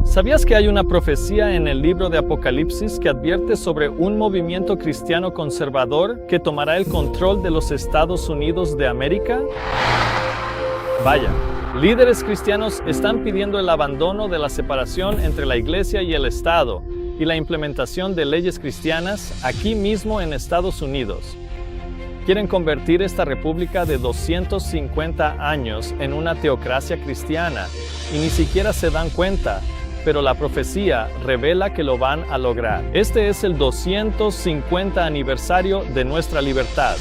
¿Sabías que hay una profecía en el libro de Apocalipsis que advierte sobre un movimiento cristiano conservador que tomará el control de los Estados Unidos de América? Vaya, líderes cristianos están pidiendo el abandono de la separación entre la Iglesia y el Estado y la implementación de leyes cristianas aquí mismo en Estados Unidos. Quieren convertir esta república de 250 años en una teocracia cristiana y ni siquiera se dan cuenta, pero la profecía revela que lo van a lograr. Este es el 250 aniversario de nuestra libertad,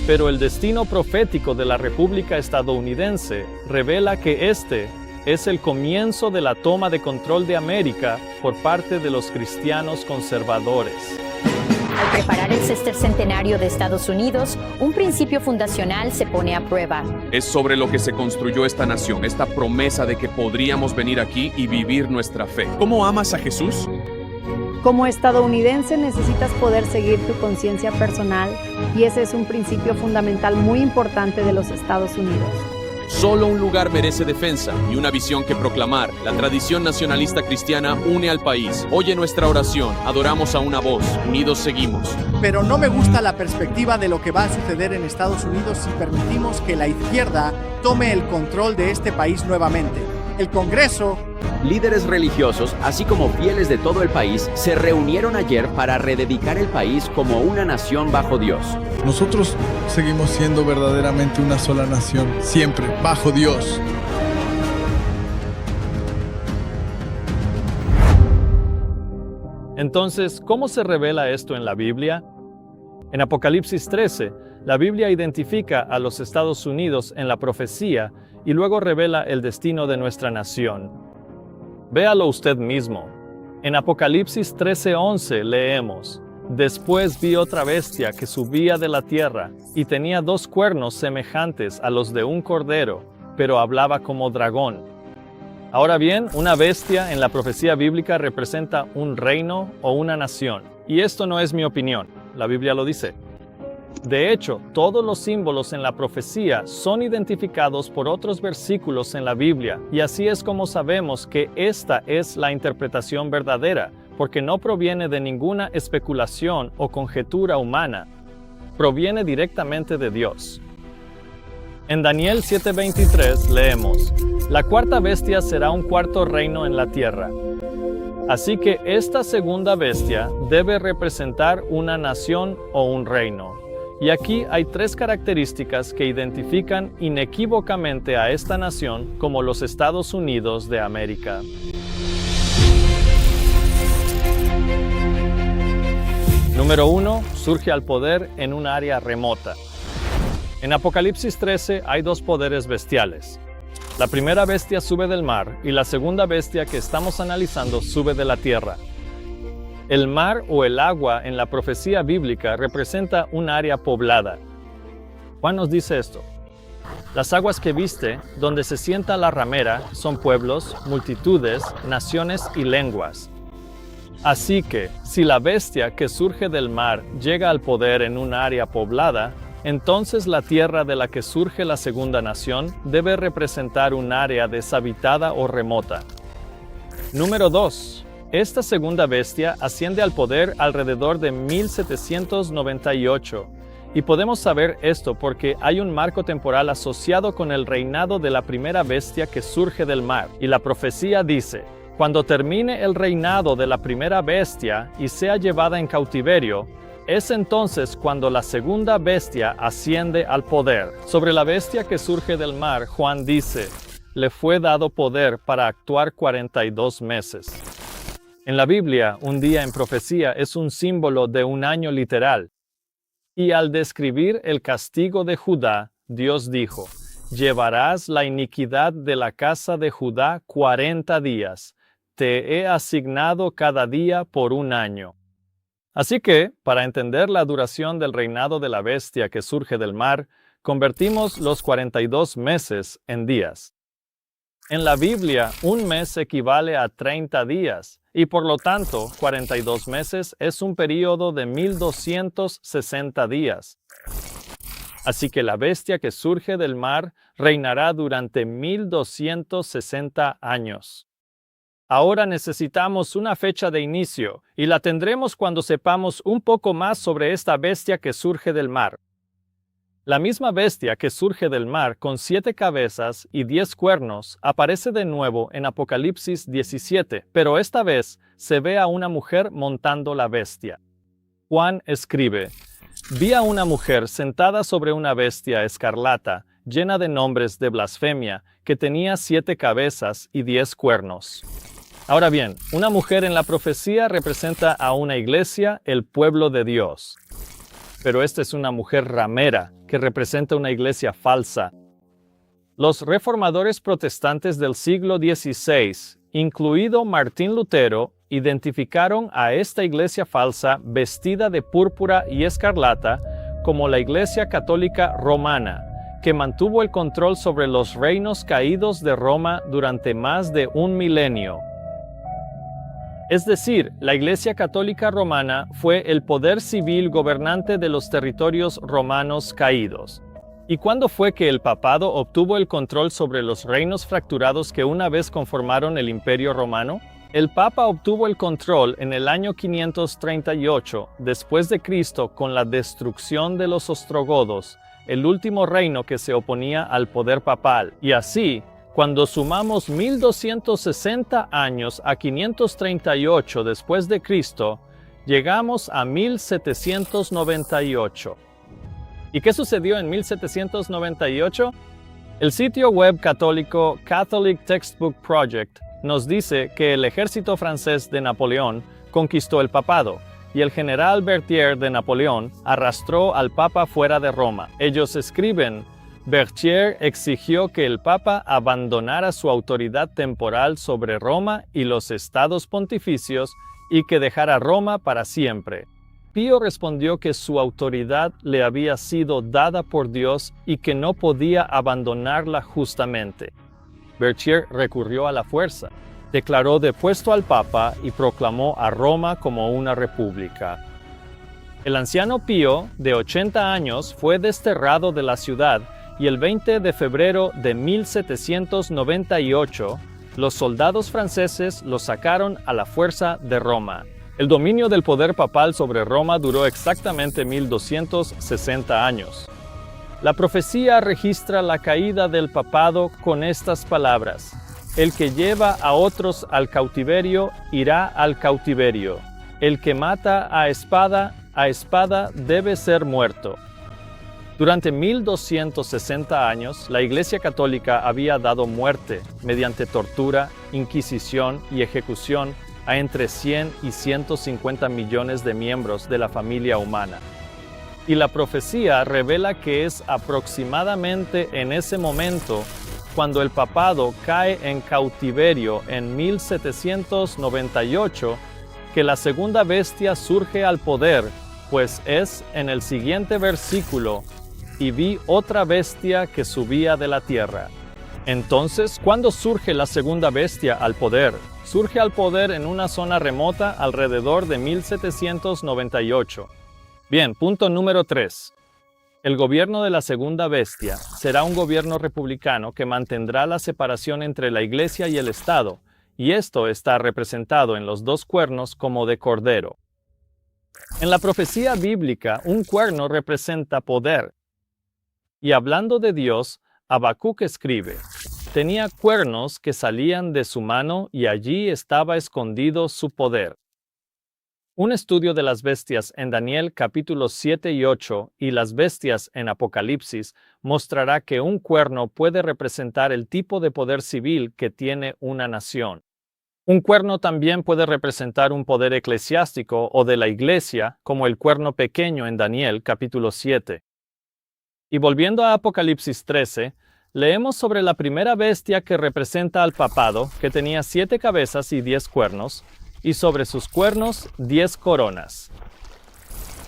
pero el destino profético de la República estadounidense revela que este es el comienzo de la toma de control de América por parte de los cristianos conservadores. Al preparar el sexagenario de Estados Unidos, un principio fundacional se pone a prueba. Es sobre lo que se construyó esta nación, esta promesa de que podríamos venir aquí y vivir nuestra fe. ¿Cómo amas a Jesús? Como estadounidense necesitas poder seguir tu conciencia personal y ese es un principio fundamental muy importante de los Estados Unidos. Solo un lugar merece defensa y una visión que proclamar. La tradición nacionalista cristiana une al país. Oye nuestra oración, adoramos a una voz, unidos seguimos. Pero no me gusta la perspectiva de lo que va a suceder en Estados Unidos si permitimos que la izquierda tome el control de este país nuevamente. El Congreso... Líderes religiosos, así como fieles de todo el país, se reunieron ayer para rededicar el país como una nación bajo Dios. Nosotros seguimos siendo verdaderamente una sola nación, siempre bajo Dios. Entonces, ¿cómo se revela esto en la Biblia? En Apocalipsis 13, la Biblia identifica a los Estados Unidos en la profecía y luego revela el destino de nuestra nación. Véalo usted mismo. En Apocalipsis 13:11 leemos: Después vi otra bestia que subía de la tierra, y tenía 2 cuernos semejantes a los de un cordero, pero hablaba como dragón. Ahora bien, una bestia en la profecía bíblica representa un reino o una nación. Y esto no es mi opinión, la Biblia lo dice. De hecho, todos los símbolos en la profecía son identificados por otros versículos en la Biblia, y así es como sabemos que esta es la interpretación verdadera, porque no proviene de ninguna especulación o conjetura humana, proviene directamente de Dios. En Daniel 7:23 leemos: La cuarta bestia será un cuarto reino en la tierra. Así que esta segunda bestia debe representar una nación o un reino. Y aquí hay 3 características que identifican inequívocamente a esta nación como los Estados Unidos de América. Número 1. Surge al poder en un área remota. En Apocalipsis 13 hay 2 poderes bestiales. La primera bestia sube del mar y la segunda bestia que estamos analizando sube de la tierra. El mar o el agua en la profecía bíblica representa un área poblada. Juan nos dice esto: Las aguas que viste, donde se sienta la ramera, son pueblos, multitudes, naciones y lenguas. Así que, si la bestia que surge del mar llega al poder en un área poblada, entonces la tierra de la que surge la segunda nación debe representar un área deshabitada o remota. Número 2. Esta segunda bestia asciende al poder alrededor de 1798, y podemos saber esto porque hay un marco temporal asociado con el reinado de la primera bestia que surge del mar, y la profecía dice: Cuando termine el reinado de la primera bestia y sea llevada en cautiverio, es entonces cuando la segunda bestia asciende al poder. Sobre la bestia que surge del mar, Juan dice: Le fue dado poder para actuar 42 meses. En la Biblia, un día en profecía es un símbolo de un año literal. Y al describir el castigo de Judá, Dios dijo: Llevarás la iniquidad de la casa de Judá 40 días. Te he asignado cada día por un año. Así que, para entender la duración del reinado de la bestia que surge del mar, convertimos los 42 meses en días. En la Biblia, un mes equivale a 30 días, y por lo tanto, 42 meses es un período de 1260 días. Así que la bestia que surge del mar reinará durante 1260 años. Ahora necesitamos una fecha de inicio, y la tendremos cuando sepamos un poco más sobre esta bestia que surge del mar. La misma bestia que surge del mar con 7 cabezas y 10 cuernos aparece de nuevo en Apocalipsis 17, pero esta vez se ve a una mujer montando la bestia. Juan escribe: «Vi a una mujer sentada sobre una bestia escarlata, llena de nombres de blasfemia, que tenía 7 cabezas y 10 cuernos». Ahora bien, una mujer en la profecía representa a una iglesia, el pueblo de Dios. Pero esta es una mujer ramera, que representa una iglesia falsa. Los reformadores protestantes del siglo XVI, incluido Martín Lutero, identificaron a esta iglesia falsa vestida de púrpura y escarlata como la Iglesia Católica Romana, que mantuvo el control sobre los reinos caídos de Roma durante más de un milenio. Es decir, la Iglesia Católica Romana fue el poder civil gobernante de los territorios romanos caídos. ¿Y cuándo fue que el papado obtuvo el control sobre los reinos fracturados que una vez conformaron el Imperio Romano? El Papa obtuvo el control en el año 538 después de Cristo con la destrucción de los ostrogodos, el último reino que se oponía al poder papal, y así, cuando sumamos 1260 años a 538 después de Cristo, llegamos a 1798. ¿Y qué sucedió en 1798? El sitio web católico Catholic Textbook Project nos dice que el ejército francés de Napoleón conquistó el papado, y el general Berthier de Napoleón arrastró al papa fuera de Roma. Ellos escriben: Berthier exigió que el Papa abandonara su autoridad temporal sobre Roma y los estados pontificios y que dejara Roma para siempre. Pío respondió que su autoridad le había sido dada por Dios y que no podía abandonarla justamente. Berthier recurrió a la fuerza, declaró depuesto al Papa y proclamó a Roma como una república. El anciano Pío, de 80 años, fue desterrado de la ciudad, y el 20 de febrero de 1798, los soldados franceses lo sacaron a la fuerza de Roma. El dominio del poder papal sobre Roma duró exactamente 1260 años. La profecía registra la caída del papado con estas palabras: «El que lleva a otros al cautiverio irá al cautiverio. El que mata a espada debe ser muerto». Durante 1260 años, la Iglesia Católica había dado muerte mediante tortura, inquisición y ejecución a entre 100 y 150 millones de miembros de la familia humana. Y la profecía revela que es aproximadamente en ese momento cuando el papado cae en cautiverio en 1798 que la segunda bestia surge al poder, pues es en el siguiente versículo: «Y vi otra bestia que subía de la tierra». Entonces, ¿cuándo surge la segunda bestia al poder? Surge al poder en una zona remota alrededor de 1798. Bien, punto número 3. El gobierno de la segunda bestia será un gobierno republicano que mantendrá la separación entre la Iglesia y el Estado, y esto está representado en los 2 cuernos como de cordero. En la profecía bíblica, un cuerno representa poder. Y hablando de Dios, Habacuc escribe: «Tenía cuernos que salían de su mano y allí estaba escondido su poder». Un estudio de las bestias en Daniel capítulos 7 y 8 y las bestias en Apocalipsis mostrará que un cuerno puede representar el tipo de poder civil que tiene una nación. Un cuerno también puede representar un poder eclesiástico o de la iglesia, como el cuerno pequeño en Daniel capítulo 7. Y volviendo a Apocalipsis 13, leemos sobre la primera bestia que representa al papado, que tenía 7 cabezas y 10 cuernos, y sobre sus cuernos 10 coronas.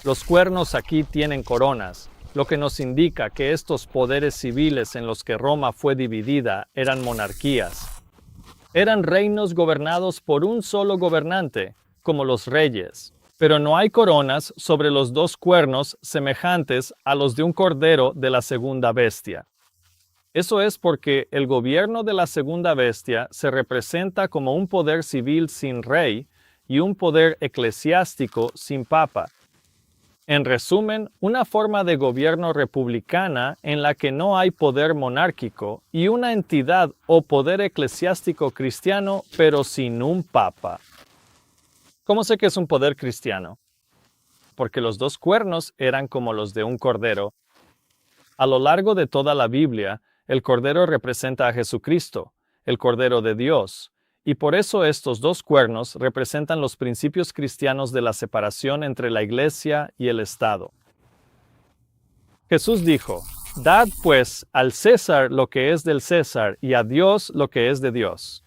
Los cuernos aquí tienen coronas, lo que nos indica que estos poderes civiles en los que Roma fue dividida eran monarquías. Eran reinos gobernados por un solo gobernante, como los reyes. Pero no hay coronas sobre los 2 cuernos semejantes a los de un cordero de la segunda bestia. Eso es porque el gobierno de la segunda bestia se representa como un poder civil sin rey y un poder eclesiástico sin papa. En resumen, una forma de gobierno republicana en la que no hay poder monárquico y una entidad o poder eclesiástico cristiano, pero sin un papa. ¿Cómo sé que es un poder cristiano? Porque los dos cuernos eran como los de un cordero. A lo largo de toda la Biblia, el cordero representa a Jesucristo, el Cordero de Dios, y por eso estos dos cuernos representan los principios cristianos de la separación entre la Iglesia y el Estado. Jesús dijo: «Dad pues al César lo que es del César y a Dios lo que es de Dios».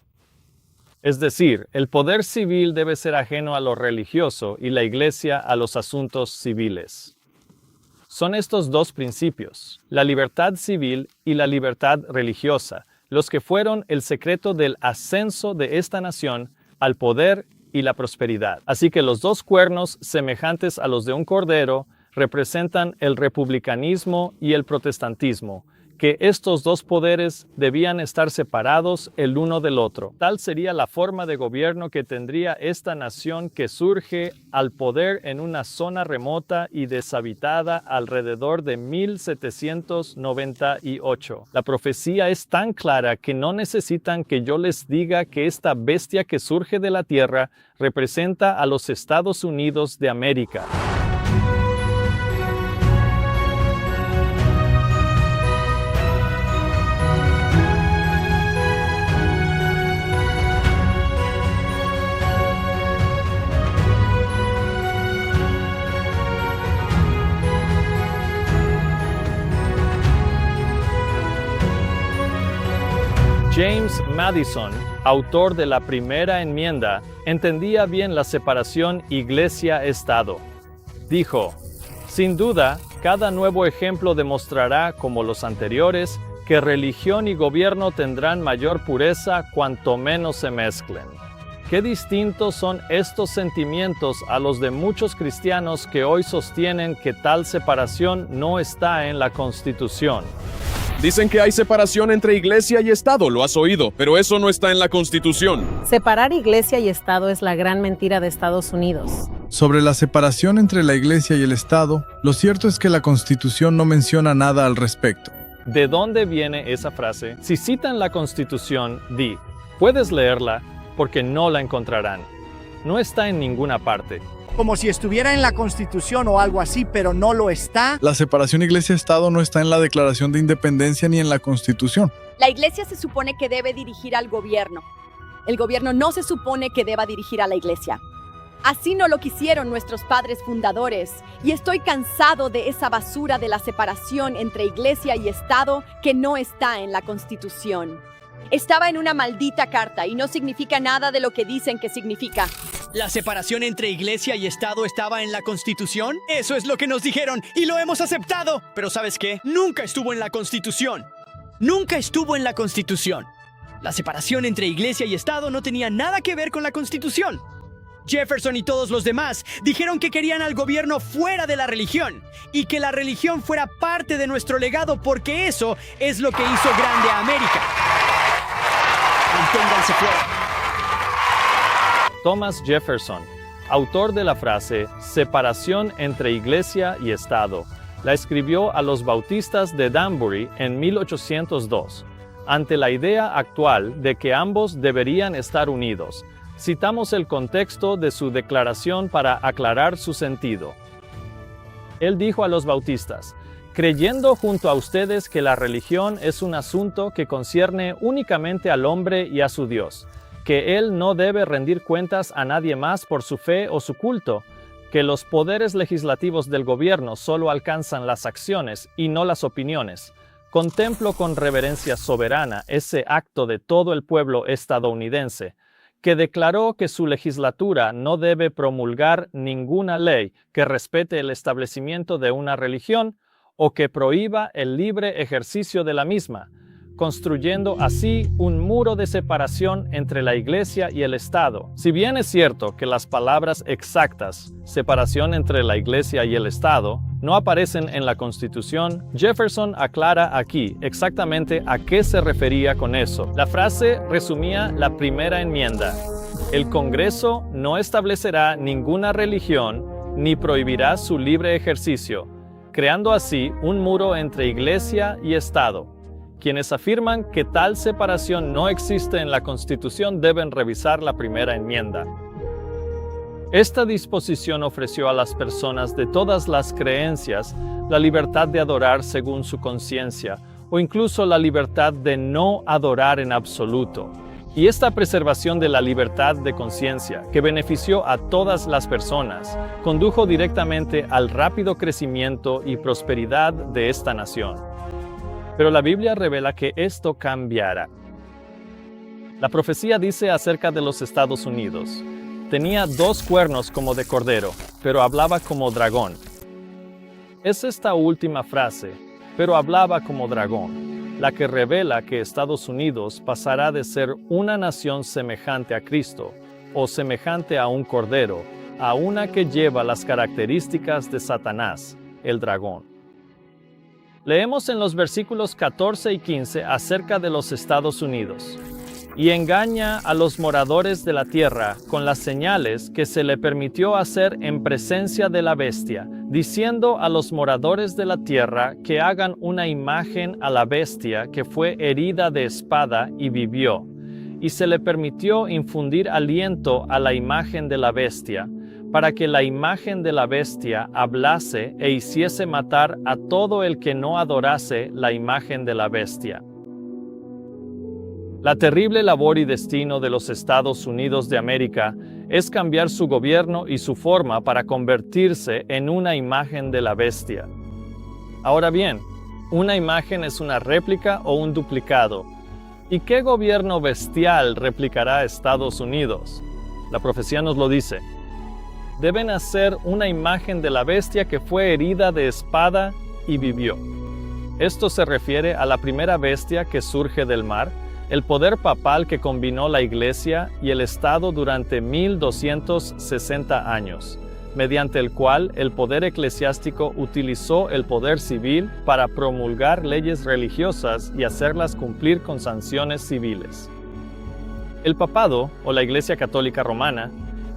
Es decir, el poder civil debe ser ajeno a lo religioso y la Iglesia a los asuntos civiles. Son estos dos principios, la libertad civil y la libertad religiosa, los que fueron el secreto del ascenso de esta nación al poder y la prosperidad. Así que los dos cuernos, semejantes a los de un cordero, representan el republicanismo y el protestantismo, que estos dos poderes debían estar separados el uno del otro. Tal sería la forma de gobierno que tendría esta nación que surge al poder en una zona remota y deshabitada alrededor de 1798. La profecía es tan clara que no necesitan que yo les diga que esta bestia que surge de la tierra representa a los Estados Unidos de América. James Madison, autor de la primera enmienda, entendía bien la separación Iglesia-Estado. Dijo: «Sin duda, cada nuevo ejemplo demostrará, como los anteriores, que religión y gobierno tendrán mayor pureza cuanto menos se mezclen». Qué distintos son estos sentimientos a los de muchos cristianos que hoy sostienen que tal separación no está en la Constitución. Dicen que hay separación entre Iglesia y Estado, lo has oído, pero eso no está en la Constitución. Separar Iglesia y Estado es la gran mentira de Estados Unidos. Sobre la separación entre la Iglesia y el Estado, lo cierto es que la Constitución no menciona nada al respecto. ¿De dónde viene esa frase? Si citan la Constitución, di: «Puedes leerla, porque no la encontrarán». No está en ninguna parte. Como si estuviera en la Constitución o algo así, pero no lo está. La separación Iglesia-Estado no está en la Declaración de Independencia ni en la Constitución. La Iglesia se supone que debe dirigir al gobierno. El gobierno no se supone que deba dirigir a la Iglesia. Así no lo quisieron nuestros padres fundadores, y estoy cansado de esa basura de la separación entre Iglesia y Estado que no está en la Constitución. Estaba en una maldita carta y no significa nada de lo que dicen que significa. ¿La separación entre Iglesia y Estado estaba en la Constitución? Eso es lo que nos dijeron y lo hemos aceptado. Pero ¿sabes qué? Nunca estuvo en la Constitución. Nunca estuvo en la Constitución. La separación entre Iglesia y Estado no tenía nada que ver con la Constitución. Jefferson y todos los demás dijeron que querían al gobierno fuera de la religión y que la religión fuera parte de nuestro legado, porque eso es lo que hizo grande a América. Manténganse fuera. Thomas Jefferson, autor de la frase «separación entre Iglesia y Estado», la escribió a los bautistas de Danbury en 1802, ante la idea actual de que ambos deberían estar unidos. Citamos el contexto de su declaración para aclarar su sentido. Él dijo a los bautistas: «Creyendo junto a ustedes que la religión es un asunto que concierne únicamente al hombre y a su Dios, que él no debe rendir cuentas a nadie más por su fe o su culto, que los poderes legislativos del gobierno solo alcanzan las acciones y no las opiniones, contemplo con reverencia soberana ese acto de todo el pueblo estadounidense, que declaró que su legislatura no debe promulgar ninguna ley que respete el establecimiento de una religión o que prohíba el libre ejercicio de la misma, construyendo así un muro de separación entre la Iglesia y el Estado. Si bien es cierto que las palabras exactas, separación entre la Iglesia y el Estado, no aparecen en la Constitución, Jefferson aclara aquí exactamente a qué se refería con eso. La frase resumía la primera enmienda. El Congreso no establecerá ninguna religión ni prohibirá su libre ejercicio, creando así un muro entre Iglesia y Estado. Quienes afirman que tal separación no existe en la Constitución deben revisar la primera enmienda. Esta disposición ofreció a las personas de todas las creencias la libertad de adorar según su conciencia, o incluso la libertad de no adorar en absoluto. Y esta preservación de la libertad de conciencia, que benefició a todas las personas, condujo directamente al rápido crecimiento y prosperidad de esta nación. Pero la Biblia revela que esto cambiará. La profecía dice acerca de los Estados Unidos: tenía 2 cuernos como de cordero, pero hablaba como dragón. Es esta última frase, pero hablaba como dragón, la que revela que Estados Unidos pasará de ser una nación semejante a Cristo, o semejante a un cordero, a una que lleva las características de Satanás, el dragón. Leemos en los versículos 14 y 15 acerca de los Estados Unidos. Y engaña a los moradores de la tierra con las señales que se le permitió hacer en presencia de la bestia, diciendo a los moradores de la tierra que hagan una imagen a la bestia que fue herida de espada y vivió. Y se le permitió infundir aliento a la imagen de la bestia, para que la imagen de la bestia hablase e hiciese matar a todo el que no adorase la imagen de la bestia. La terrible labor y destino de los Estados Unidos de América es cambiar su gobierno y su forma para convertirse en una imagen de la bestia. Ahora bien, una imagen es una réplica o un duplicado. ¿Y qué gobierno bestial replicará Estados Unidos? La profecía nos lo dice. Deben hacer una imagen de la bestia que fue herida de espada y vivió. Esto se refiere a la primera bestia que surge del mar, el poder papal que combinó la Iglesia y el Estado durante 1260 años, mediante el cual el poder eclesiástico utilizó el poder civil para promulgar leyes religiosas y hacerlas cumplir con sanciones civiles. El papado, o la Iglesia Católica Romana,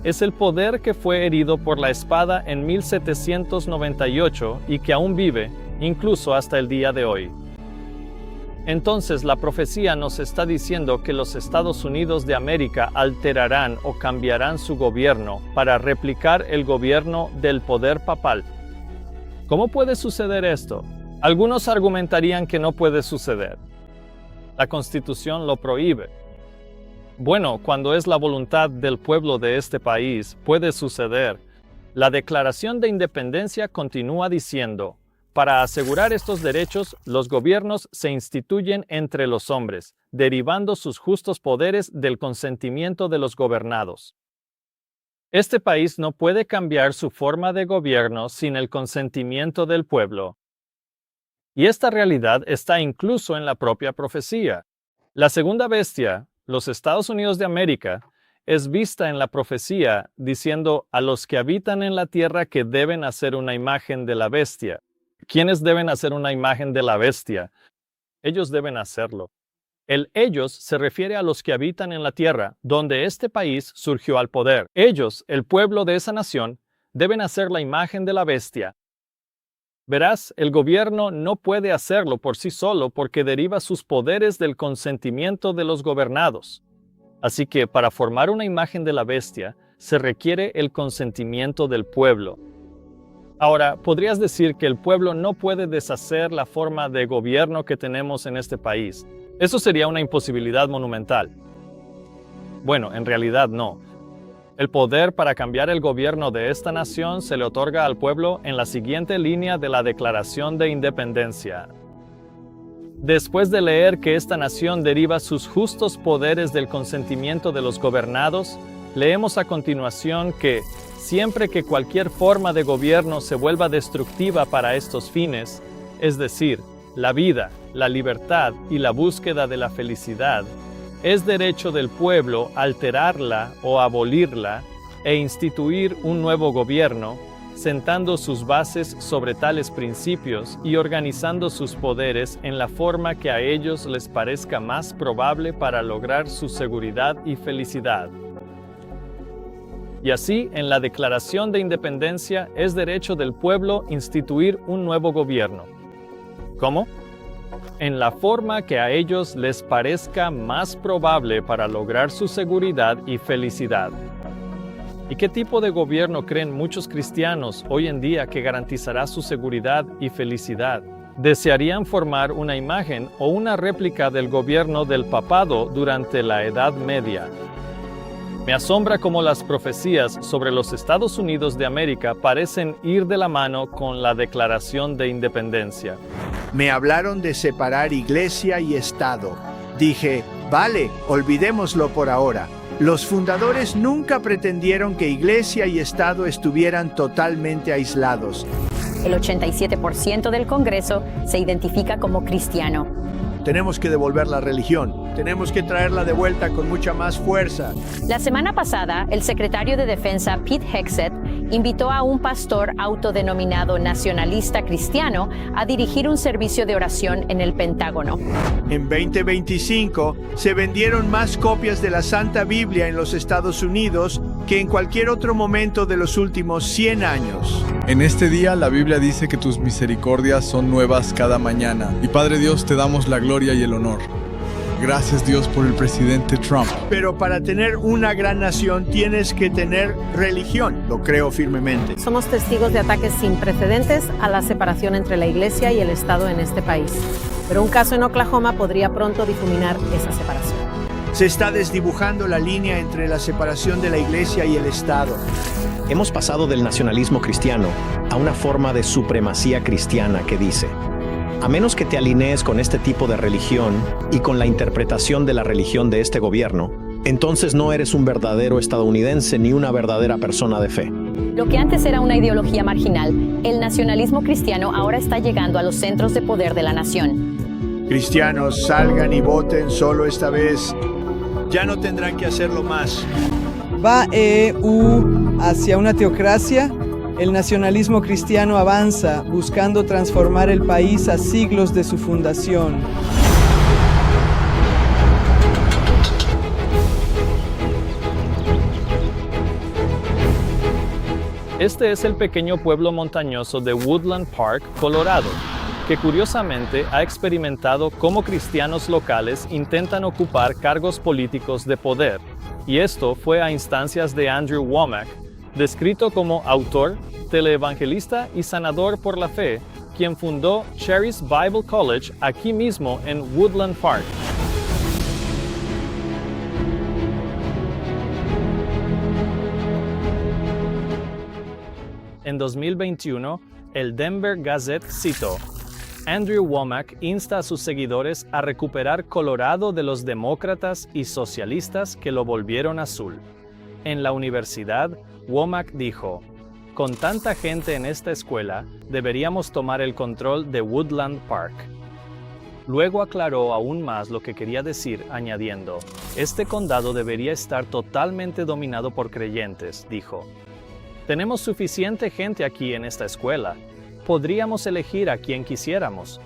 es el poder que fue herido por la espada en 1798 y que aún vive, incluso hasta el día de hoy. Entonces la profecía nos está diciendo que los Estados Unidos de América alterarán o cambiarán su gobierno para replicar el gobierno del poder papal. ¿Cómo puede suceder esto? Algunos argumentarían que no puede suceder. La Constitución lo prohíbe. Bueno, cuando es la voluntad del pueblo de este país, puede suceder. La Declaración de Independencia continúa diciendo: para asegurar estos derechos, los gobiernos se instituyen entre los hombres, derivando sus justos poderes del consentimiento de los gobernados. Este país no puede cambiar su forma de gobierno sin el consentimiento del pueblo. Y esta realidad está incluso en la propia profecía. La segunda bestia, los Estados Unidos de América, es vista en la profecía diciendo a los que habitan en la tierra que deben hacer una imagen de la bestia. ¿Quiénes deben hacer una imagen de la bestia? Ellos deben hacerlo. El ellos se refiere a los que habitan en la tierra, donde este país surgió al poder. Ellos, el pueblo de esa nación, deben hacer la imagen de la bestia. Verás, el gobierno no puede hacerlo por sí solo porque deriva sus poderes del consentimiento de los gobernados. Así que para formar una imagen de la bestia, se requiere el consentimiento del pueblo. Ahora, podrías decir que el pueblo no puede deshacer la forma de gobierno que tenemos en este país. Eso sería una imposibilidad monumental. Bueno, en realidad no. El poder para cambiar el gobierno de esta nación se le otorga al pueblo en la siguiente línea de la Declaración de Independencia. Después de leer que esta nación deriva sus justos poderes del consentimiento de los gobernados, leemos a continuación que siempre que cualquier forma de gobierno se vuelva destructiva para estos fines, es decir, la vida, la libertad y la búsqueda de la felicidad, es derecho del pueblo alterarla o abolirla e instituir un nuevo gobierno, sentando sus bases sobre tales principios y organizando sus poderes en la forma que a ellos les parezca más probable para lograr su seguridad y felicidad. Y así, en la Declaración de Independencia, es derecho del pueblo instituir un nuevo gobierno. ¿Cómo? En la forma que a ellos les parezca más probable para lograr su seguridad y felicidad. ¿Y qué tipo de gobierno creen muchos cristianos hoy en día que garantizará su seguridad y felicidad? Desearían formar una imagen o una réplica del gobierno del papado durante la Edad Media. Me asombra cómo las profecías sobre los Estados Unidos de América parecen ir de la mano con la Declaración de Independencia. Me hablaron de separar iglesia y Estado. Dije, vale, olvidémoslo por ahora. Los fundadores nunca pretendieron que iglesia y Estado estuvieran totalmente aislados. El 87% del Congreso se identifica como cristiano. Tenemos que devolver la religión. Tenemos que traerla de vuelta con mucha más fuerza. La semana pasada, el secretario de Defensa, Pete Hegseth, invitó a un pastor autodenominado nacionalista cristiano a dirigir un servicio de oración en el Pentágono. En 2025, se vendieron más copias de la Santa Biblia en los Estados Unidos que en cualquier otro momento de los últimos 100 años. En este día la Biblia dice que tus misericordias son nuevas cada mañana. Y Padre Dios, te damos la gloria y el honor. Gracias Dios por el presidente Trump. Pero para tener una gran nación tienes que tener religión, lo creo firmemente. Somos testigos de ataques sin precedentes a la separación entre la Iglesia y el Estado en este país. Pero un caso en Oklahoma podría pronto difuminar esa separación. Se está desdibujando la línea entre la separación de la Iglesia y el Estado. Hemos pasado del nacionalismo cristiano a una forma de supremacía cristiana que dice: a menos que te alinees con este tipo de religión y con la interpretación de la religión de este gobierno, entonces no eres un verdadero estadounidense ni una verdadera persona de fe. Lo que antes era una ideología marginal, el nacionalismo cristiano ahora está llegando a los centros de poder de la nación. Cristianos, salgan y voten solo esta vez. Ya no tendrán que hacerlo más. ¿Va EU hacia una teocracia? El nacionalismo cristiano avanza, buscando transformar el país a siglos de su fundación. Este es el pequeño pueblo montañoso de Woodland Park, Colorado, que curiosamente ha experimentado cómo cristianos locales intentan ocupar cargos políticos de poder, y esto fue a instancias de Andrew Wommack, descrito como autor, teleevangelista y sanador por la fe, quien fundó Charis Bible College aquí mismo en Woodland Park. En 2021, el Denver Gazette citó: Andrew Wommack insta a sus seguidores a recuperar Colorado de los demócratas y socialistas que lo volvieron azul. En la universidad, Wommack dijo: con tanta gente en esta escuela, deberíamos tomar el control de Woodland Park. Luego aclaró aún más lo que quería decir, añadiendo: este condado debería estar totalmente dominado por creyentes, dijo. Tenemos suficiente gente aquí en esta escuela. Podríamos elegir a quien quisiéramos.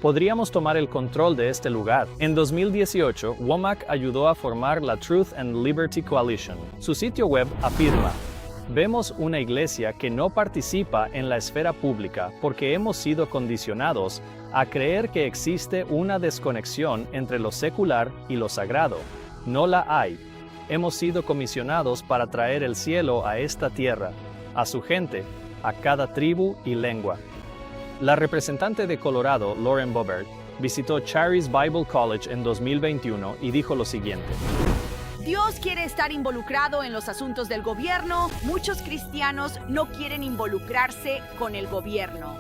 Podríamos tomar el control de este lugar. En 2018, Wommack ayudó a formar la Truth and Liberty Coalition. Su sitio web afirma: vemos una iglesia que no participa en la esfera pública porque hemos sido condicionados a creer que existe una desconexión entre lo secular y lo sagrado. No la hay. Hemos sido comisionados para traer el cielo a esta tierra, a su gente, a cada tribu y lengua. La representante de Colorado, Lauren Boebert, visitó Charis Bible College en 2021 y dijo lo siguiente: Dios quiere estar involucrado en los asuntos del gobierno. Muchos cristianos no quieren involucrarse con el gobierno.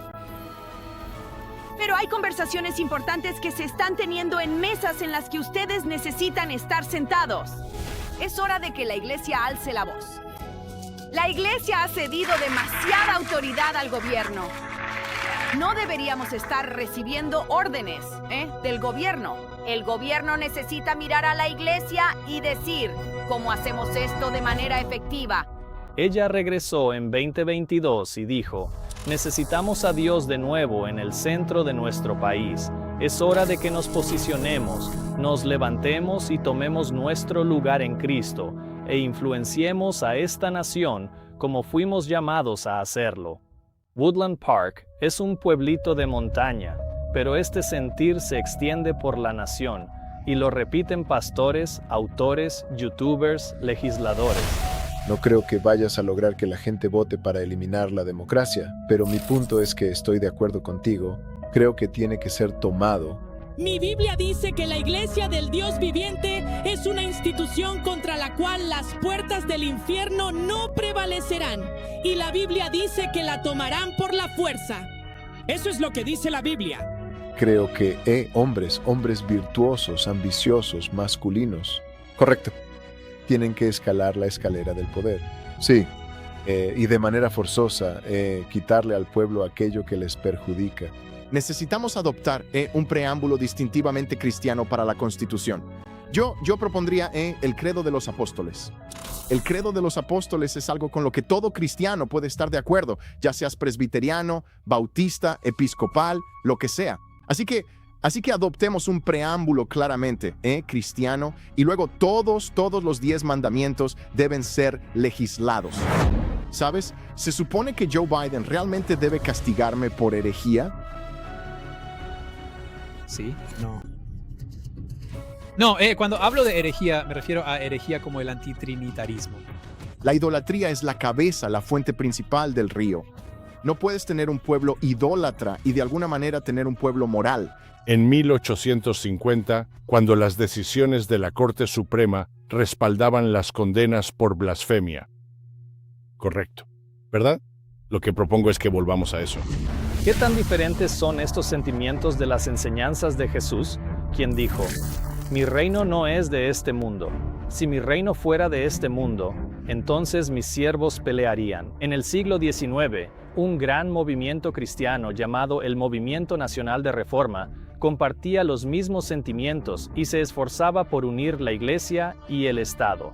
Pero hay conversaciones importantes que se están teniendo en mesas en las que ustedes necesitan estar sentados. Es hora de que la iglesia alce la voz. La iglesia ha cedido demasiada autoridad al gobierno. No deberíamos estar recibiendo órdenes, del gobierno. El gobierno necesita mirar a la iglesia y decir, ¿cómo hacemos esto de manera efectiva? Ella regresó en 2022 y dijo, necesitamos a Dios de nuevo en el centro de nuestro país. Es hora de que nos posicionemos, nos levantemos y tomemos nuestro lugar en Cristo e influenciemos a esta nación como fuimos llamados a hacerlo. Woodland Park es un pueblito de montaña, pero este sentir se extiende por la nación y lo repiten pastores, autores, youtubers, legisladores. No creo que vayas a lograr que la gente vote para eliminar la democracia, pero mi punto es que estoy de acuerdo contigo. Creo que tiene que ser tomado. Mi Biblia dice que la Iglesia del Dios viviente es una institución contra la cual las puertas del infierno no prevalecerán. Y la Biblia dice que la tomarán por la fuerza. Eso es lo que dice la Biblia. Creo que hombres virtuosos, ambiciosos, masculinos. Correcto. Tienen que escalar la escalera del poder. Sí. Y de manera forzosa, quitarle al pueblo aquello que les perjudica. Necesitamos adoptar un preámbulo distintivamente cristiano para la Constitución. Yo propondría el credo de los apóstoles. El credo de los apóstoles es algo con lo que todo cristiano puede estar de acuerdo, ya seas presbiteriano, bautista, episcopal, lo que sea. Así que adoptemos un preámbulo claramente cristiano y luego todos los 10 mandamientos deben ser legislados. ¿Sabes? ¿Se supone que Joe Biden realmente debe castigarme por herejía? Sí, no. No, cuando hablo de herejía, me refiero a herejía como el antitrinitarismo. La idolatría es la cabeza, la fuente principal del río. No puedes tener un pueblo idólatra y de alguna manera tener un pueblo moral. En 1850, cuando las decisiones de la Corte Suprema respaldaban las condenas por blasfemia. Correcto, ¿verdad? Lo que propongo es que volvamos a eso. ¿Qué tan diferentes son estos sentimientos de las enseñanzas de Jesús, quien dijo, mi reino no es de este mundo. Si mi reino fuera de este mundo, entonces mis siervos pelearían. En el siglo XIX, un gran movimiento cristiano llamado el Movimiento Nacional de Reforma compartía los mismos sentimientos y se esforzaba por unir la Iglesia y el Estado.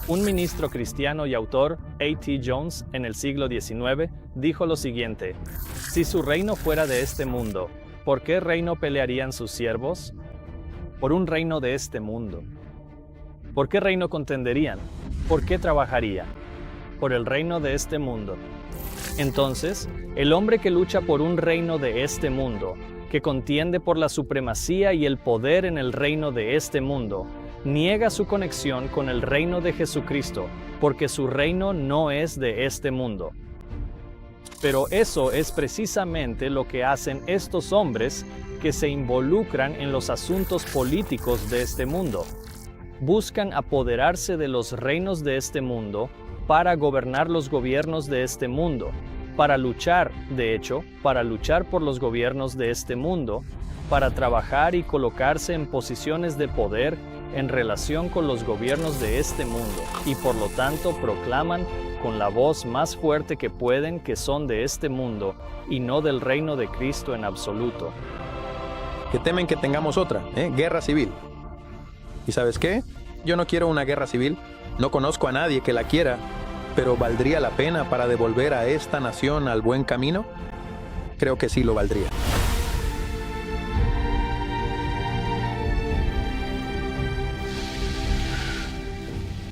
Un ministro cristiano y autor, A.T. Jones, en el siglo XIX, dijo lo siguiente: si su reino fuera de este mundo, ¿por qué reino pelearían sus siervos? Por un reino de este mundo. ¿Por qué reino contenderían? ¿Por qué trabajaría? Por el reino de este mundo. Entonces, el hombre que lucha por un reino de este mundo, que contiende por la supremacía y el poder en el reino de este mundo, niega su conexión con el reino de Jesucristo, porque su reino no es de este mundo. Pero eso es precisamente lo que hacen estos hombres que se involucran en los asuntos políticos de este mundo. Buscan apoderarse de los reinos de este mundo para gobernar los gobiernos de este mundo, para luchar por los gobiernos de este mundo, para trabajar y colocarse en posiciones de poder en relación con los gobiernos de este mundo, y por lo tanto proclaman con la voz más fuerte que pueden que son de este mundo y no del reino de Cristo en absoluto. Que temen que tengamos otra, guerra civil. ¿Y sabes qué? Yo no quiero una guerra civil, no conozco a nadie que la quiera, pero ¿valdría la pena para devolver a esta nación al buen camino? Creo que sí lo valdría.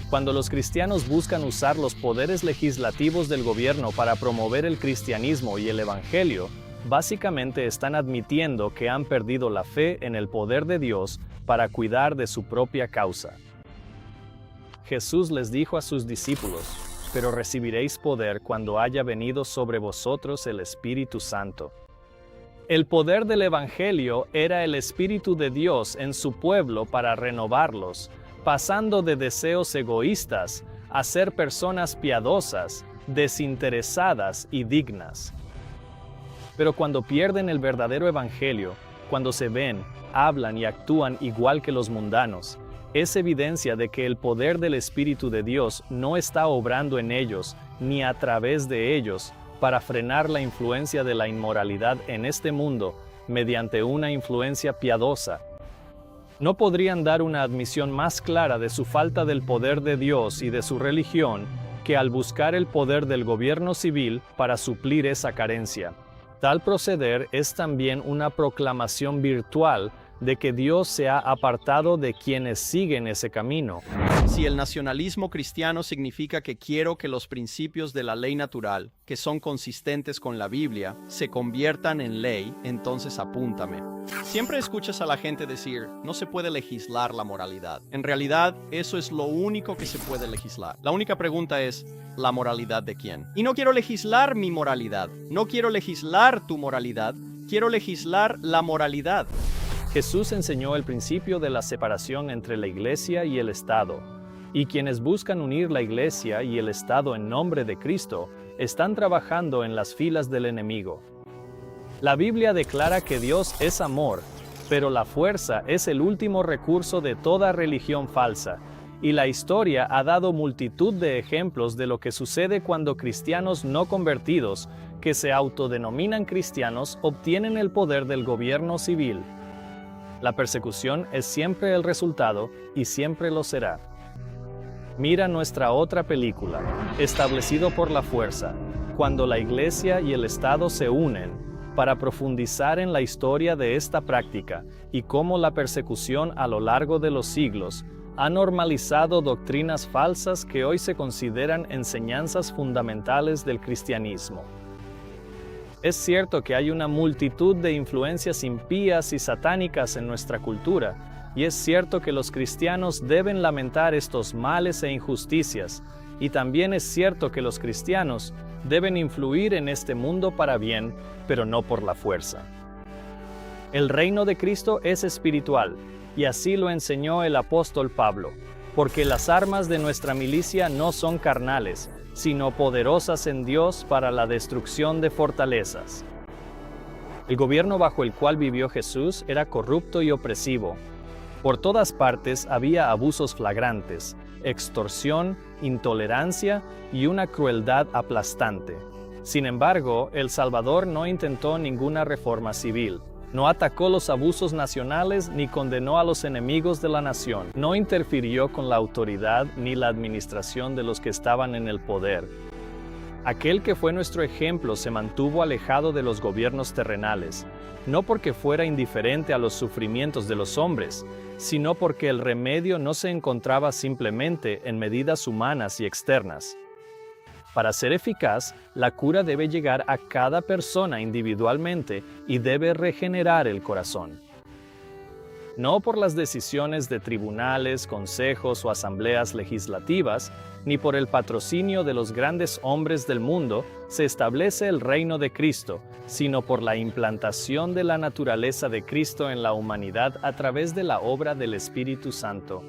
Cuando los cristianos buscan usar los poderes legislativos del gobierno para promover el cristianismo y el evangelio, básicamente están admitiendo que han perdido la fe en el poder de Dios para cuidar de su propia causa. Jesús les dijo a sus discípulos: pero recibiréis poder cuando haya venido sobre vosotros el Espíritu Santo. El poder del evangelio era el Espíritu de Dios en su pueblo para renovarlos, pasando de deseos egoístas a ser personas piadosas, desinteresadas y dignas. Pero cuando pierden el verdadero evangelio, cuando se ven, hablan y actúan igual que los mundanos, es evidencia de que el poder del Espíritu de Dios no está obrando en ellos, ni a través de ellos, para frenar la influencia de la inmoralidad en este mundo mediante una influencia piadosa. No podrían dar una admisión más clara de su falta del poder de Dios y de su religión que al buscar el poder del gobierno civil para suplir esa carencia. Tal proceder es también una proclamación virtual de que Dios se ha apartado de quienes siguen ese camino. Si el nacionalismo cristiano significa que quiero que los principios de la ley natural, que son consistentes con la Biblia, se conviertan en ley, entonces apúntame. Siempre escuchas a la gente decir, no se puede legislar la moralidad. En realidad, eso es lo único que se puede legislar. La única pregunta es, ¿la moralidad de quién? Y no quiero legislar mi moralidad, no quiero legislar tu moralidad, quiero legislar la moralidad. Jesús enseñó el principio de la separación entre la Iglesia y el Estado, y quienes buscan unir la Iglesia y el Estado en nombre de Cristo están trabajando en las filas del enemigo. La Biblia declara que Dios es amor, pero la fuerza es el último recurso de toda religión falsa, y la historia ha dado multitud de ejemplos de lo que sucede cuando cristianos no convertidos, que se autodenominan cristianos, obtienen el poder del gobierno civil. La persecución es siempre el resultado y siempre lo será. Mira nuestra otra película, Establecido por la Fuerza, cuando la Iglesia y el Estado se unen para profundizar en la historia de esta práctica y cómo la persecución a lo largo de los siglos ha normalizado doctrinas falsas que hoy se consideran enseñanzas fundamentales del cristianismo. Es cierto que hay una multitud de influencias impías y satánicas en nuestra cultura, y es cierto que los cristianos deben lamentar estos males e injusticias, y también es cierto que los cristianos deben influir en este mundo para bien, pero no por la fuerza. El reino de Cristo es espiritual, y así lo enseñó el apóstol Pablo, porque las armas de nuestra milicia no son carnales, sino poderosas en Dios para la destrucción de fortalezas. El gobierno bajo el cual vivió Jesús era corrupto y opresivo. Por todas partes había abusos flagrantes, extorsión, intolerancia y una crueldad aplastante. Sin embargo, el Salvador no intentó ninguna reforma civil. No atacó los abusos nacionales ni condenó a los enemigos de la nación. No interfirió con la autoridad ni la administración de los que estaban en el poder. Aquel que fue nuestro ejemplo se mantuvo alejado de los gobiernos terrenales, no porque fuera indiferente a los sufrimientos de los hombres, sino porque el remedio no se encontraba simplemente en medidas humanas y externas. Para ser eficaz, la cura debe llegar a cada persona individualmente y debe regenerar el corazón. No por las decisiones de tribunales, consejos o asambleas legislativas, ni por el patrocinio de los grandes hombres del mundo, se establece el reino de Cristo, sino por la implantación de la naturaleza de Cristo en la humanidad a través de la obra del Espíritu Santo.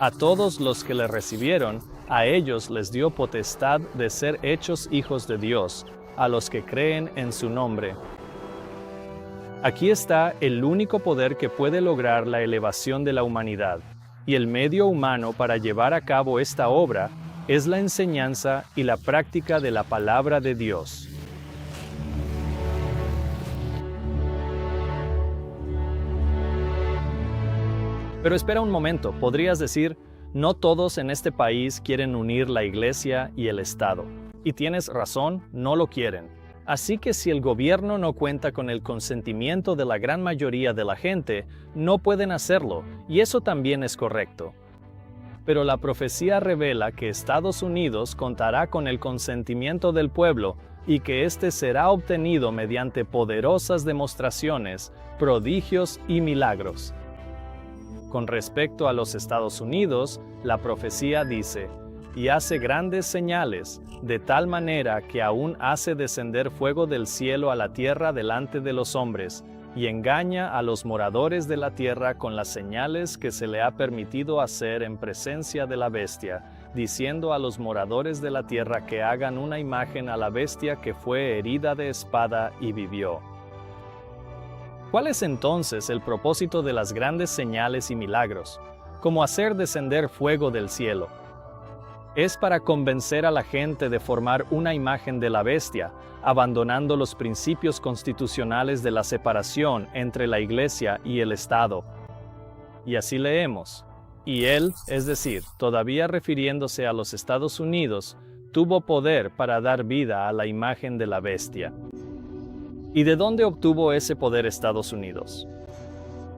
A todos los que le recibieron, a ellos les dio potestad de ser hechos hijos de Dios, a los que creen en su nombre. Aquí está el único poder que puede lograr la elevación de la humanidad, y el medio humano para llevar a cabo esta obra es la enseñanza y la práctica de la palabra de Dios. Pero espera un momento, podrías decir, no todos en este país quieren unir la Iglesia y el Estado. Y tienes razón, no lo quieren. Así que si el gobierno no cuenta con el consentimiento de la gran mayoría de la gente, no pueden hacerlo, y eso también es correcto. Pero la profecía revela que Estados Unidos contará con el consentimiento del pueblo y que éste será obtenido mediante poderosas demostraciones, prodigios y milagros. Con respecto a los Estados Unidos, la profecía dice, y hace grandes señales, de tal manera que aún hace descender fuego del cielo a la tierra delante de los hombres, y engaña a los moradores de la tierra con las señales que se le ha permitido hacer en presencia de la bestia, diciendo a los moradores de la tierra que hagan una imagen a la bestia que fue herida de espada y vivió. ¿Cuál es entonces el propósito de las grandes señales y milagros, como hacer descender fuego del cielo? Es para convencer a la gente de formar una imagen de la bestia, abandonando los principios constitucionales de la separación entre la Iglesia y el Estado. Y así leemos. Y él, es decir, todavía refiriéndose a los Estados Unidos, tuvo poder para dar vida a la imagen de la bestia. ¿Y de dónde obtuvo ese poder Estados Unidos?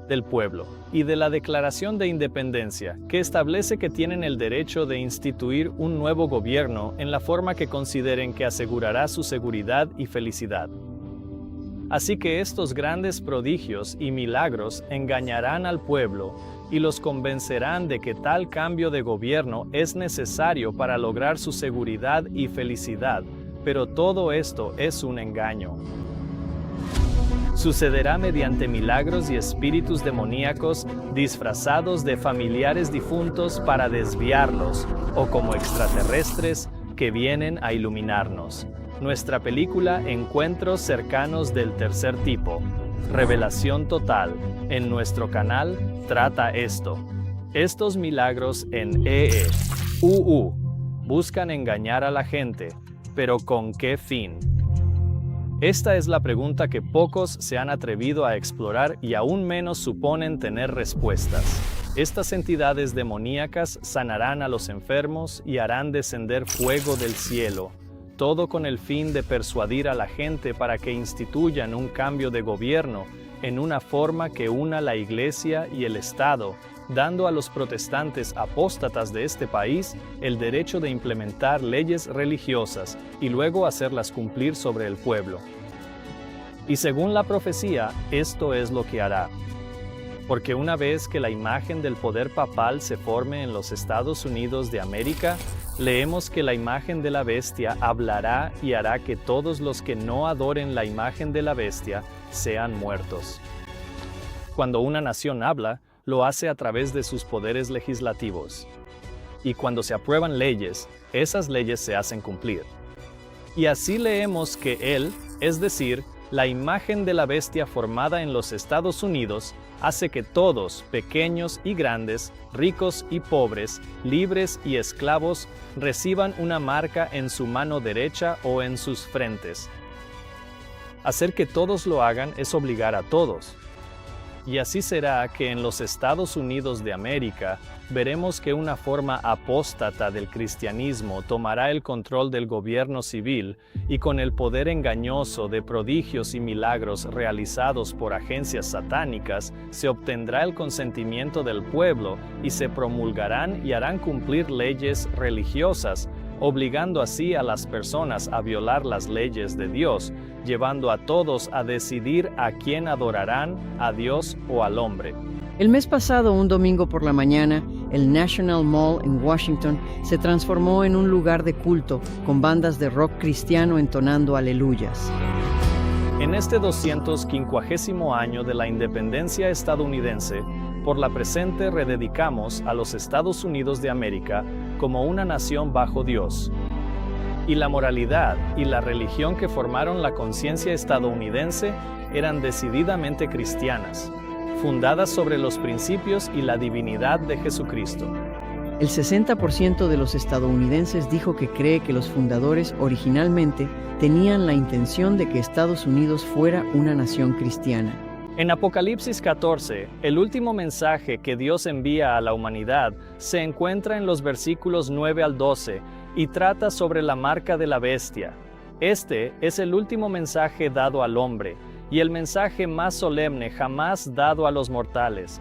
Del pueblo, y de la Declaración de Independencia, que establece que tienen el derecho de instituir un nuevo gobierno en la forma que consideren que asegurará su seguridad y felicidad. Así que estos grandes prodigios y milagros engañarán al pueblo y los convencerán de que tal cambio de gobierno es necesario para lograr su seguridad y felicidad, pero todo esto es un engaño. Sucederá mediante milagros y espíritus demoníacos disfrazados de familiares difuntos para desviarlos, o como extraterrestres que vienen a iluminarnos. Nuestra película Encuentros cercanos del tercer tipo, Revelación total, en nuestro canal trata esto. Estos milagros en buscan engañar a la gente, pero ¿con qué fin? Esta es la pregunta que pocos se han atrevido a explorar y aún menos suponen tener respuestas. Estas entidades demoníacas sanarán a los enfermos y harán descender fuego del cielo, todo con el fin de persuadir a la gente para que instituyan un cambio de gobierno en una forma que una la Iglesia y el Estado, dando a los protestantes apóstatas de este país el derecho de implementar leyes religiosas y luego hacerlas cumplir sobre el pueblo. Y según la profecía, esto es lo que hará. Porque una vez que la imagen del poder papal se forme en los Estados Unidos de América, leemos que la imagen de la bestia hablará y hará que todos los que no adoren la imagen de la bestia sean muertos. Cuando una nación habla, lo hace a través de sus poderes legislativos. Y cuando se aprueban leyes, esas leyes se hacen cumplir. Y así leemos que él, es decir, la imagen de la bestia formada en los Estados Unidos, hace que todos, pequeños y grandes, ricos y pobres, libres y esclavos, reciban una marca en su mano derecha o en sus frentes. Hacer que todos lo hagan es obligar a todos. Y así será que en los Estados Unidos de América veremos que una forma apóstata del cristianismo tomará el control del gobierno civil y con el poder engañoso de prodigios y milagros realizados por agencias satánicas se obtendrá el consentimiento del pueblo y se promulgarán y harán cumplir leyes religiosas, obligando así a las personas a violar las leyes de Dios, llevando a todos a decidir a quién adorarán, a Dios o al hombre. El mes pasado, un domingo por la mañana, el National Mall en Washington se transformó en un lugar de culto, con bandas de rock cristiano entonando aleluyas. En este 250 año de la independencia estadounidense, por la presente rededicamos a los Estados Unidos de América como una nación bajo Dios. Y la moralidad y la religión que formaron la conciencia estadounidense eran decididamente cristianas, fundadas sobre los principios y la divinidad de Jesucristo. El 60% de los estadounidenses dijo que cree que los fundadores originalmente tenían la intención de que Estados Unidos fuera una nación cristiana. En Apocalipsis 14, el último mensaje que Dios envía a la humanidad se encuentra en los versículos 9 al 12 y trata sobre la marca de la bestia. Este es el último mensaje dado al hombre y el mensaje más solemne jamás dado a los mortales.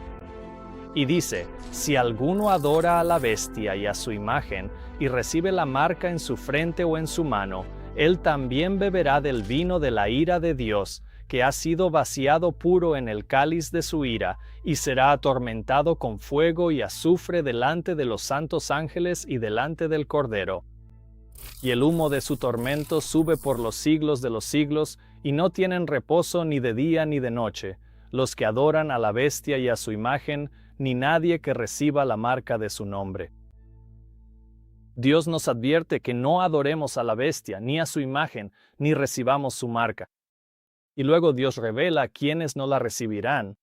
Y dice, si alguno adora a la bestia y a su imagen y recibe la marca en su frente o en su mano, él también beberá del vino de la ira de Dios, que ha sido vaciado puro en el cáliz de su ira, y será atormentado con fuego y azufre delante de los santos ángeles y delante del Cordero. Y el humo de su tormento sube por los siglos de los siglos, y no tienen reposo ni de día ni de noche, los que adoran a la bestia y a su imagen, ni nadie que reciba la marca de su nombre. Dios nos advierte que no adoremos a la bestia, ni a su imagen, ni recibamos su marca. Y luego Dios revela quiénes no la recibirán.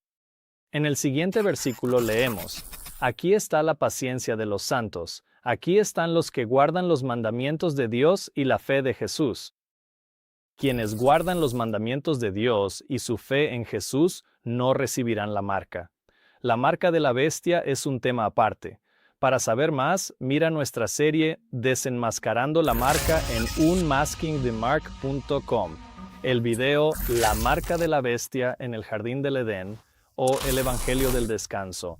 En el siguiente versículo leemos, aquí está la paciencia de los santos, Aquí están los que guardan los mandamientos de Dios y la fe de Jesús. Quienes guardan los mandamientos de Dios y su fe en Jesús no recibirán la marca. La marca de la bestia es un tema aparte. Para saber más, mira nuestra serie Desenmascarando la marca en unmaskingthemark.com, el video La marca de la bestia en el Jardín del Edén o el Evangelio del Descanso.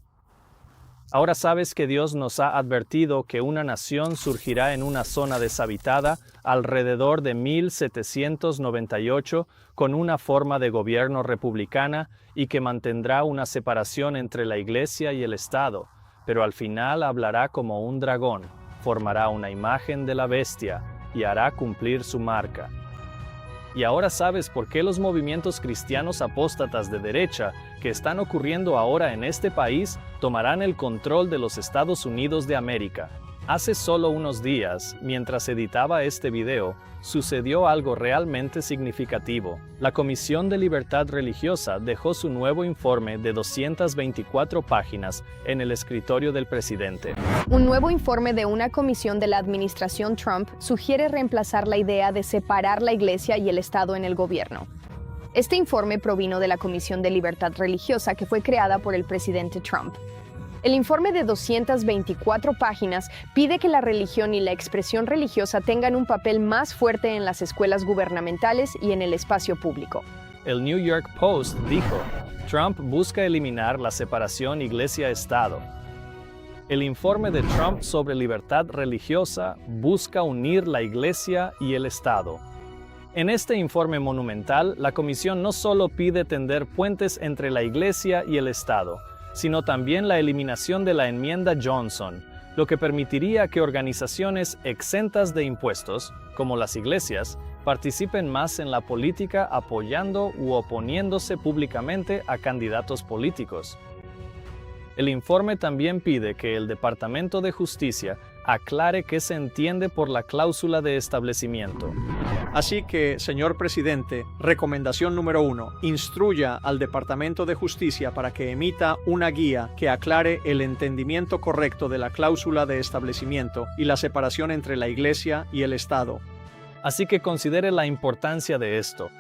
Ahora sabes que Dios nos ha advertido que una nación surgirá en una zona deshabitada alrededor de 1798 con una forma de gobierno republicana y que mantendrá una separación entre la Iglesia y el Estado, pero al final hablará como un dragón, formará una imagen de la bestia y hará cumplir su marca. Y ahora sabes por qué los movimientos cristianos apóstatas de derecha que están ocurriendo ahora en este país tomarán el control de los Estados Unidos de América. Hace solo unos días, mientras editaba este video, sucedió algo realmente significativo. La Comisión de Libertad Religiosa dejó su nuevo informe de 224 páginas en el escritorio del presidente. Un nuevo informe de una comisión de la administración Trump sugiere reemplazar la idea de separar la Iglesia y el Estado en el gobierno. Este informe provino de la Comisión de Libertad Religiosa que fue creada por el presidente Trump. El informe de 224 páginas pide que la religión y la expresión religiosa tengan un papel más fuerte en las escuelas gubernamentales y en el espacio público. El New York Post dijo, Trump busca eliminar la separación Iglesia-Estado. El informe de Trump sobre libertad religiosa busca unir la Iglesia y el Estado. En este informe monumental, la Comisión no solo pide tender puentes entre la Iglesia y el Estado, sino también la eliminación de la enmienda Johnson, lo que permitiría que organizaciones exentas de impuestos, como las iglesias, participen más en la política apoyando u oponiéndose públicamente a candidatos políticos. El informe también pide que el Departamento de Justicia aclare qué se entiende por la cláusula de establecimiento. Así que, señor presidente, recomendación número 1, instruya al Departamento de Justicia para que emita una guía que aclare el entendimiento correcto de la cláusula de establecimiento y la separación entre la Iglesia y el Estado. Así que considere la importancia de esto.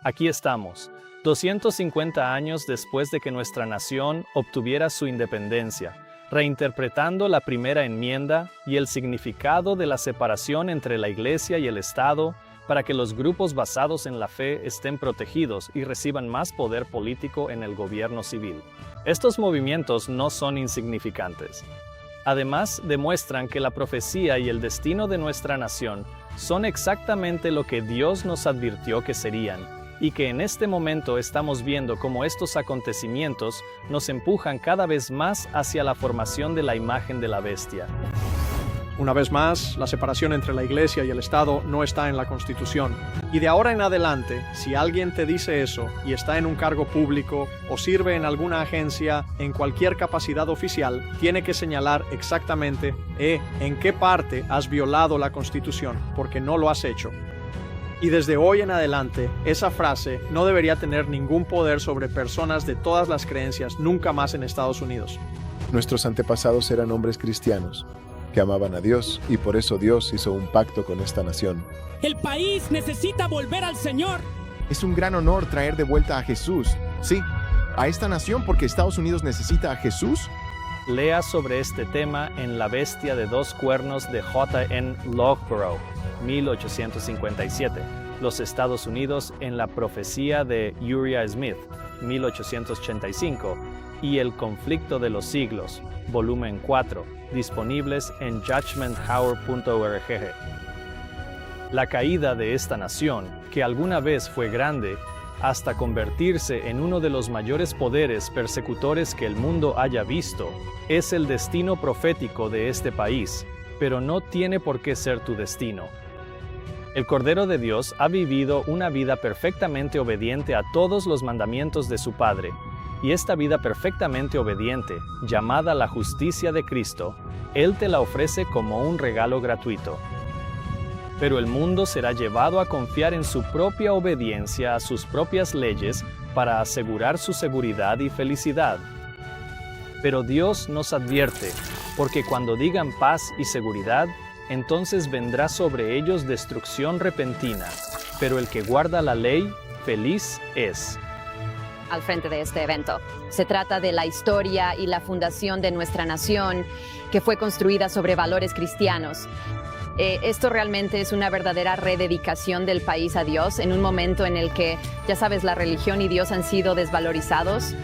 Aquí estamos, 250 años después de que nuestra nación obtuviera su independencia, reinterpretando la primera enmienda y el significado de la separación entre la Iglesia y el Estado para que los grupos basados en la fe estén protegidos y reciban más poder político en el gobierno civil. Estos movimientos no son insignificantes. Además, demuestran que la profecía y el destino de nuestra nación son exactamente lo que Dios nos advirtió que serían, y que en este momento estamos viendo cómo estos acontecimientos nos empujan cada vez más hacia la formación de la imagen de la bestia. Una vez más, la separación entre la Iglesia y el Estado no está en la Constitución. Y de ahora en adelante, si alguien te dice eso y está en un cargo público o sirve en alguna agencia en cualquier capacidad oficial, tiene que señalar exactamente en qué parte has violado la Constitución, porque no lo has hecho. Y desde hoy en adelante, esa frase no debería tener ningún poder sobre personas de todas las creencias nunca más en Estados Unidos. Nuestros antepasados eran hombres cristianos que amaban a Dios y por eso Dios hizo un pacto con esta nación. El país necesita volver al Señor. Es un gran honor traer de vuelta a Jesús. Sí, a esta nación porque Estados Unidos necesita a Jesús. Lea sobre este tema en La bestia de dos cuernos de J.N. Loughborough, 1857. Los Estados Unidos en la profecía de Uriah Smith, 1885. Y El conflicto de los siglos, volumen 4, disponibles en judgmenthour.org. La caída de esta nación, que alguna vez fue grande, hasta convertirse en uno de los mayores poderes persecutores que el mundo haya visto, es el destino profético de este país, pero no tiene por qué ser tu destino. El Cordero de Dios ha vivido una vida perfectamente obediente a todos los mandamientos de su Padre, y esta vida perfectamente obediente, llamada la justicia de Cristo, Él te la ofrece como un regalo gratuito. Pero el mundo será llevado a confiar en su propia obediencia a sus propias leyes para asegurar su seguridad y felicidad. Pero Dios nos advierte, porque cuando digan paz y seguridad, entonces vendrá sobre ellos destrucción repentina, pero el que guarda la ley, feliz es. Al frente de este evento. Se trata de la historia y la fundación de nuestra nación, que fue construida sobre valores cristianos. Esto realmente es una verdadera rededicación del país a Dios en un momento en el que, ya sabes, la religión y Dios han sido desvalorizados.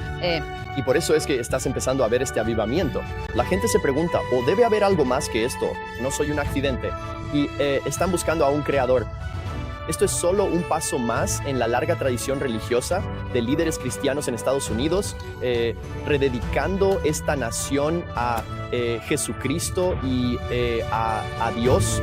Y por eso es que estás empezando a ver este avivamiento. La gente se pregunta, ¿o debe haber algo más que esto? No soy un accidente. Y están buscando a un creador. Esto es solo un paso más en la larga tradición religiosa de líderes cristianos en Estados Unidos, rededicando esta nación a Jesucristo y a Dios